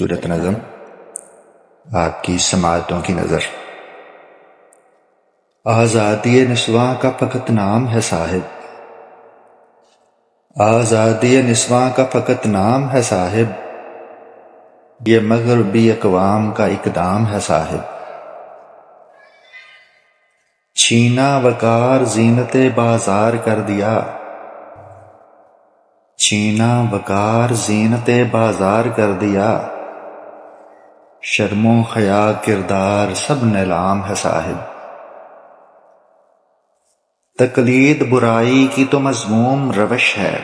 صورت نظم آپ کی سماعتوں کی نظر۔ آزادی نسواں کا فقط نام ہے صاحب، آزادی نسواں کا فقط نام ہے صاحب، یہ مغربی اقوام کا اقدام ہے صاحب۔ چھینا وقار زینت بازار کر دیا، چھینا وقار زینت بازار کر دیا، شرم و حیا کردار سب نیلام ہے صاحب۔ تقلید برائی کی تو مذموم روش ہے،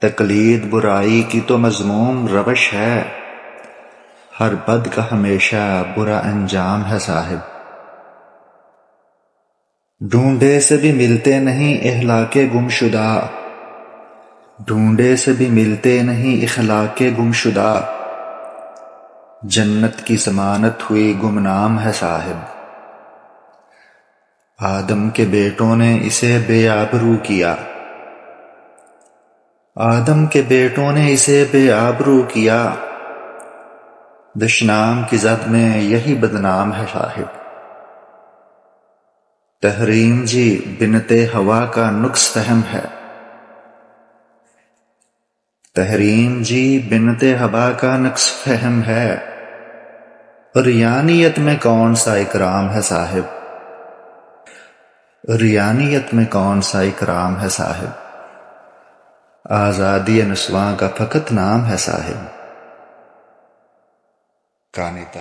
تقلید برائی کی تو مذموم روش ہے، ہر بد کا ہمیشہ برا انجام ہے صاحب۔ ڈھونڈے سے بھی ملتے نہیں اخلاق گمشدہ، ڈھونڈے سے بھی ملتے نہیں اخلاق گمشدہ، جنت کی ضمانت ہوئی گمنام ہے صاحب۔ آدم کے بیٹوں نے اسے بے آبرو کیا، آدم کے بیٹوں نے اسے بے آبرو کیا، دشنام کی زد میں یہی بدنام ہے صاحب۔ تحریم جی بنت ہوا کا نقص فہم ہے، تحریم جی بنت ہوا کا نقص فہم ہے، ریانیت میں کون سا اکرام ہے صاحب، ریانیت میں کون سا اکرام ہے صاحب۔ آزادی نسواں کا فقط نام ہے صاحب۔ کانیتا